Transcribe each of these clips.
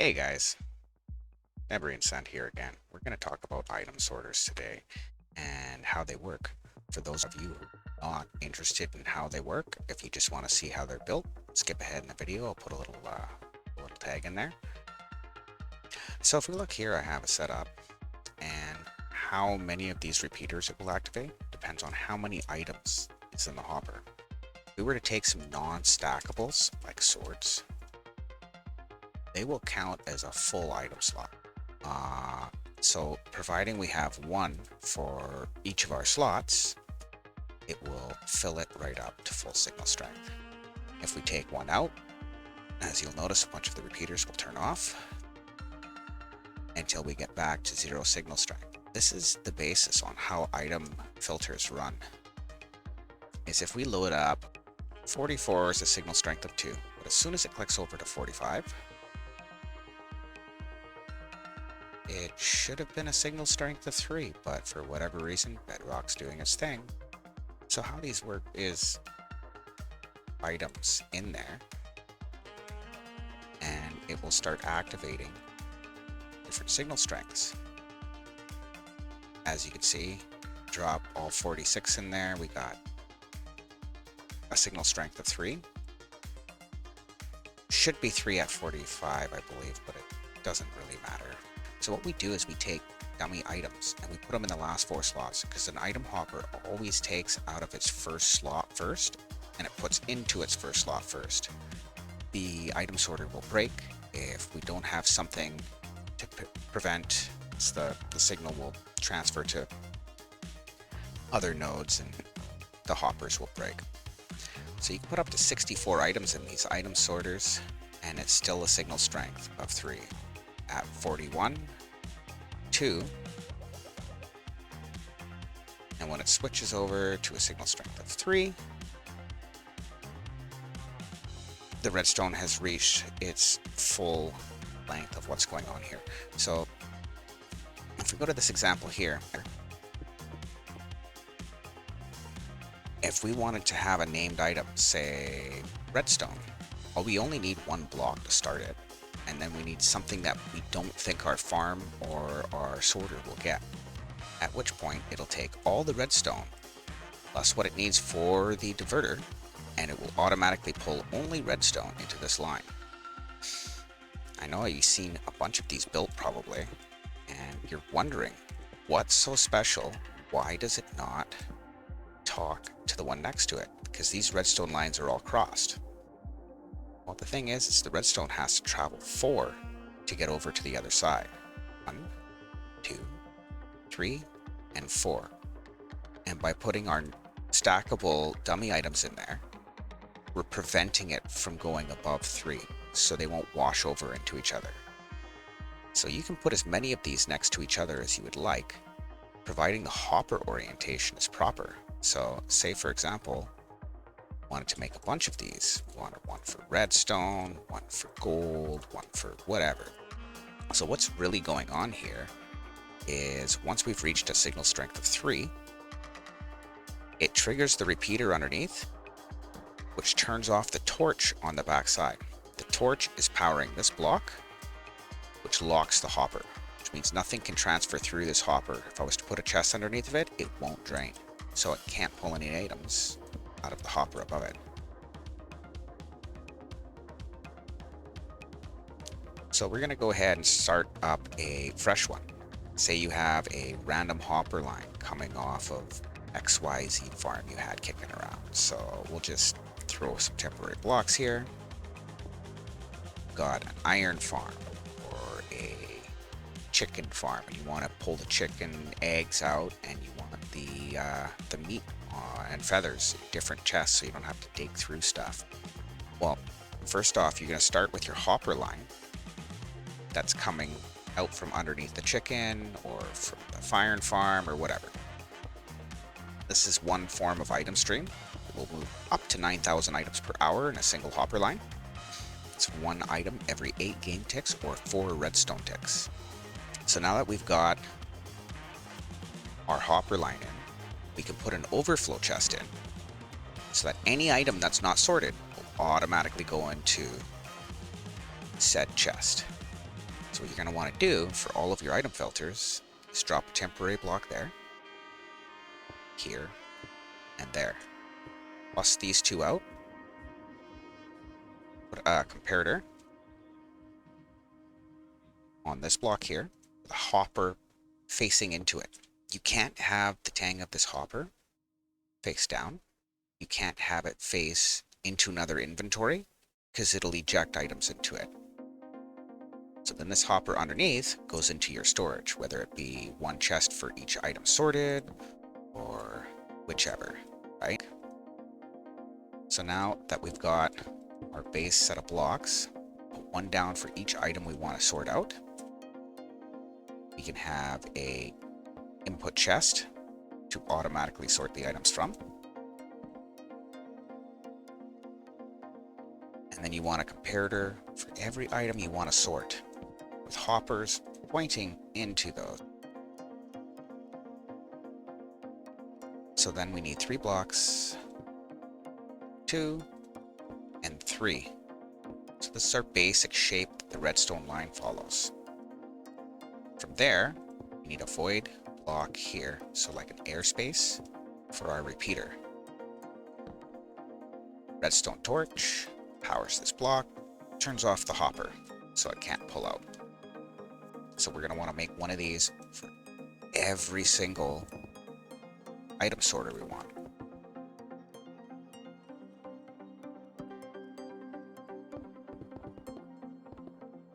Hey guys, Never Sent here again. We're going to talk about item sorters today and how they work. For those of you who are not interested in how they work, if you just want to see how they're built, skip ahead in the video. I'll put a little tag in there. So if we look here, I have a setup, and how many of these repeaters it will activate depends on how many items is in the hopper. If we were to take some non-stackables like swords, they will count as a full item slot. So providing we have one for each of our slots, it will fill it right up to full signal strength. If we take one out, as you'll notice, a bunch of the repeaters will turn off until we get back to 0 signal strength. This is the basis on how item filters run. Is if we load up 44 is a signal strength of 2, but as soon as it clicks over to 45, it should have been a signal strength of 3, but for whatever reason, Bedrock's doing its thing. So how these work is items in there, and it will start activating different signal strengths. As you can see, drop all 46 in there. We got a signal strength of 3. Should be 3 at 45, I believe, but it doesn't really matter. So what we do is we take dummy items and we put them in the last 4 slots, because an item hopper always takes out of its first slot first and it puts into its first slot first. The item sorter will break if we don't have something to prevent the signal will transfer to other nodes and the hoppers will break. So you can put up to 64 items in these item sorters and it's still a signal strength of 3. At 41, 2, and when it switches over to a signal strength of 3, the redstone has reached its full length of what's going on here. So if we go to this example here, if we wanted to have a named item, say redstone, well, we only need 1 block to start it. And then we need something that we don't think our farm or our sorter will get. At which point it'll take all the redstone plus what it needs for the diverter, and it will automatically pull only redstone into this line. I know you've seen a bunch of these built probably, and you're wondering, what's so special? Why does it not talk to the one next to it? Because these redstone lines are all crossed. Well, the thing is the redstone has to travel 4 to get over to the other side. 1, 2, 3, and 4. And by putting our stackable dummy items in there, we're preventing it from going above 3, so they won't wash over into each other. So you can put as many of these next to each other as you would like, providing the hopper orientation is proper. So say, for example, wanted to make a bunch of these. Wanted one for redstone, one for gold, one for whatever. So what's really going on here is once we've reached a signal strength of 3, it triggers the repeater underneath, which turns off the torch on the back side. The torch is powering this block, which locks the hopper, which means nothing can transfer through this hopper. If I was to put a chest underneath of it, it won't drain. So it can't pull any items out of the hopper above it. So we're going to go ahead and start up a fresh one. Say you have a random hopper line coming off of XYZ farm you had kicking around. So we'll just throw some temporary blocks here. Got an iron farm or a chicken farm, and you want to pull the chicken eggs out, and you want the meat and feathers, different chests, so you don't have to dig through stuff. Well, first off, you're going to start with your hopper line that's coming out from underneath the chicken or from the iron farm or whatever. This is one form of item stream. It will move up to 9,000 items per hour in a single hopper line. It's 1 item every 8 game ticks or 4 redstone ticks. So now that we've got our hopper line in, we can put an overflow chest in so that any item that's not sorted will automatically go into said chest. So what you're going to want to do for all of your item filters is drop a temporary block there, here, and there. Plus these two out. Put a comparator on this block here, with a hopper facing into it. You can't have the tang of this hopper face down. You can't have it face into another inventory because it'll eject items into it. So then this hopper underneath goes into your storage, whether it be one chest for each item sorted or whichever, right? So now that we've got our base set of blocks, put one down for each item we want to sort out. We can have a input chest to automatically sort the items from. And then you want a comparator for every item you want to sort, with hoppers pointing into those. So then we need 3 blocks, 2, and 3. So this is our basic shape that the redstone line follows. From there, we need a void block here, so like an airspace for our repeater. Redstone torch powers this block, turns off the hopper so it can't pull out. So we're going to want to make one of these for every single item sorter we want.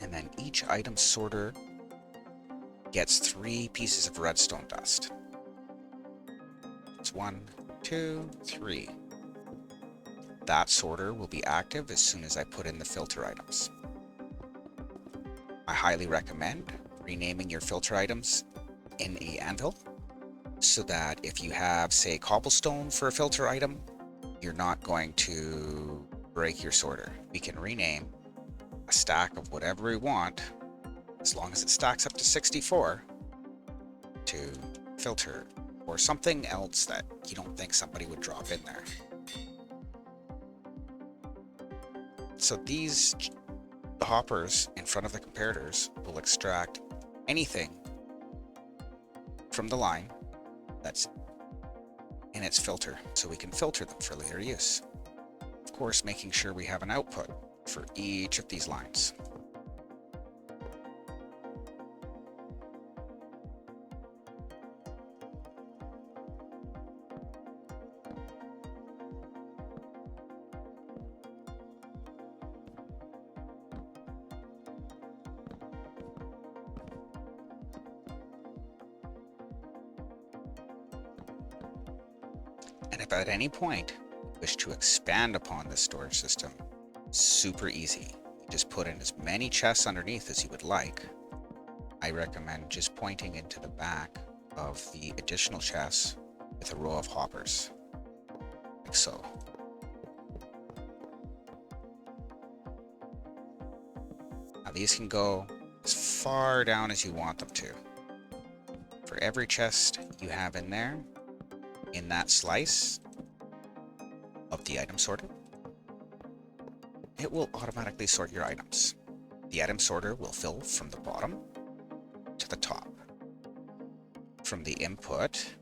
And then each item sorter gets 3 pieces of redstone dust. It's 1, 2, 3. That sorter will be active as soon as I put in the filter items. I highly recommend renaming your filter items in a anvil so that if you have, say, cobblestone for a filter item, you're not going to break your sorter. We can rename a stack of whatever we want, as long as it stacks up to 64, to filter or something else that you don't think somebody would drop in there. So these hoppers in front of the comparators will extract anything from the line that's in its filter, so we can filter them for later use. Of course, making sure we have an output for each of these lines. And if at any point you wish to expand upon this storage system, super easy. You just put in as many chests underneath as you would like. I recommend just pointing into the back of the additional chests with a row of hoppers, like so. Now these can go as far down as you want them to. For every chest you have in there, in that slice of the item sorter, it will automatically sort your items. The item sorter will fill from the bottom to the top, from the input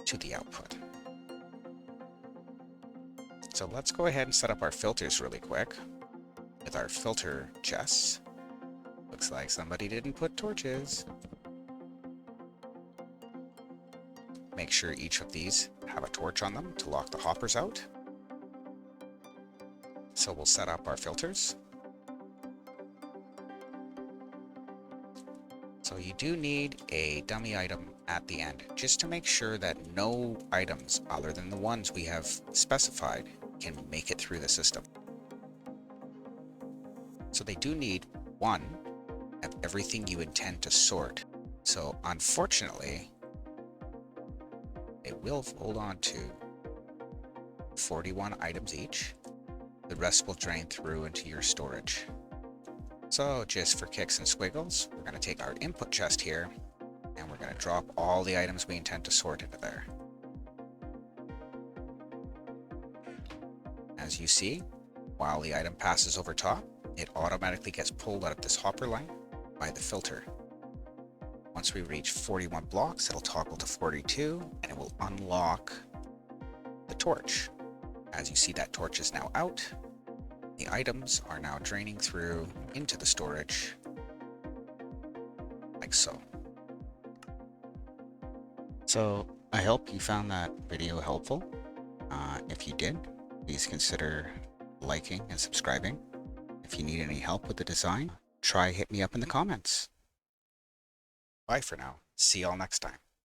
to the output. So let's go ahead and set up our filters really quick with our filter chests. Looks like somebody didn't put torches. Make sure each of these have a torch on them to lock the hoppers out. So we'll set up our filters. So you do need a dummy item at the end, just to make sure that no items other than the ones we have specified can make it through the system. So they do need one of everything you intend to sort. So unfortunately, it will hold on to 41 items each. The rest will drain through into your storage. So just for kicks and squiggles, we're going to take our input chest here and we're going to drop all the items we intend to sort into there. As you see, while the item passes over top, it automatically gets pulled out of this hopper line by the filter. Once we reach 41 blocks, it'll toggle to 42 and it will unlock the torch. As you see, that torch is now out. The items are now draining through into the storage, like so. So I hope you found that video helpful. If you did, please consider liking and subscribing. If you need any help with the design, hit me up in the comments. Bye for now. See y'all next time.